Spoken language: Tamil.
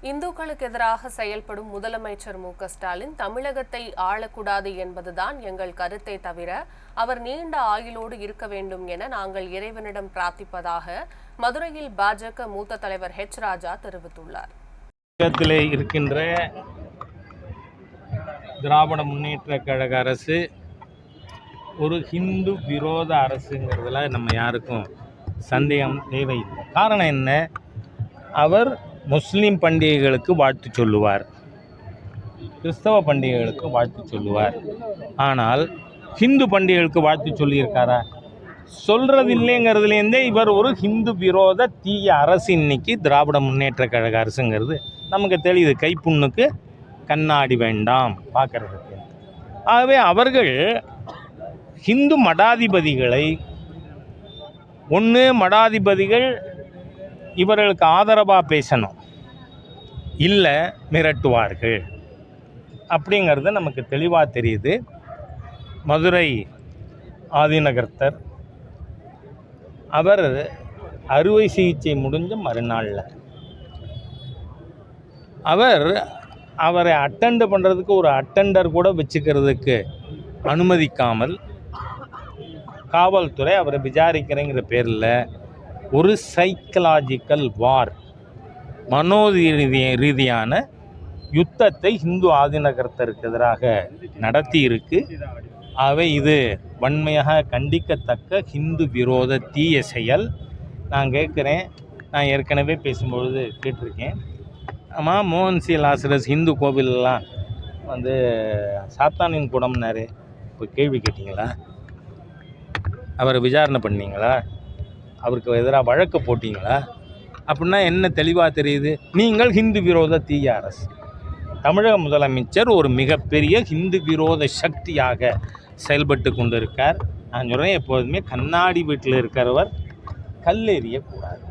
இந்துக்களுக்கு எதிராக செயல்படும் முதலமைச்சர் மு.க.ஸ்டாலின் தமிழகத்தை ஆளக்கூடாது என்பதுதான் எங்கள் கருத்தை தவிர அவர் நீண்ட ஆயுளோடு இருக்க வேண்டும் என நாங்கள் இறைவனிடம் பிரார்த்திப்பதாக மதுரையில் பாஜக மூத்த தலைவர் ஹெச். ராஜா தெரிவித்துள்ளார். இருக்கின்ற திராவிட முன்னேற்ற கழக அரசு ஒரு ஹிந்து விரோத அரசுங்கிறதுல நம்ம யாருக்கும் சந்தேகம் தேவையில்லை. காரணம் என்ன? அவர் முஸ்லீம் பண்டிகைகளுக்கு வாழ்த்து சொல்லுவார், கிறிஸ்தவ பண்டிகைகளுக்கு வாழ்த்து சொல்லுவார். ஆனால் ஹிந்து பண்டிகைகளுக்கு வாழ்த்து சொல்லியிருக்காரா? சொல்கிறதில்லைங்கிறதுலேருந்தே இவர் ஒரு ஹிந்து விரோத தீய அரசு. இன்னைக்கு திராவிட முன்னேற்ற கழக அரசுங்கிறது நமக்கு தெரியுது. கைப்புண்ணுக்கு கண்ணாடி வேண்டாம் பார்க்கறதுக்கு. ஆகவே அவர்கள் ஹிந்து மடாதிபதிகளை மடாதிபதிகள் இவர்களுக்கு ஆதரவாக பேசணும், இல்லை மிரட்டுவார்கள் அப்படிங்கிறது நமக்கு தெளிவாக தெரியுது. மதுரை ஆதிநகர்த்தர் அவர் அறுவை சிகிச்சை முடிஞ்ச மறுநாளில் அவரை அட்டெண்ட் பண்ணுறதுக்கு ஒரு அட்டெண்டர் கூட வச்சுக்கிறதுக்கு அனுமதிக்காமல் காவல்துறை அவரை விசாரிக்கிறேங்கிற பேரில் ஒரு சைக்கலாஜிக்கல் வார், ரீதியான யுத்தத்தை இந்து ஆதிநகரத்திற்கு எதிராக நடத்தி இருக்கு. ஆகவே இது வன்மையாக கண்டிக்கத்தக்க ஹிந்து விரோத தீய செயல். நான் கேட்குறேன், நான் ஏற்கனவே பேசும்பொழுது கேட்டிருக்கேன், ஆமாம் மோகன்சி லாசரஸ் ஹிந்து கோவிலெலாம் சாத்தானின் குடம்னாரு, இப்போ கேள்வி கேட்டிங்களா? அவரை விசாரணை பண்ணீங்களா? அவருக்கு எதிராக வழக்கு போட்டிங்களா? அப்படின்னா என்ன தெளிவாக தெரியுது? நீங்கள் ஹிந்து விரோத தீய அரசு. தமிழக முதலமைச்சர் ஒரு மிகப்பெரிய ஹிந்து விரோத சக்தியாக செயல்பட்டு கொண்டு இருக்கார். நான் சொல்கிறேன், எப்போதுமே கண்ணாடி வீட்டில் இருக்கிறவர் கல் எறியக்கூடாது.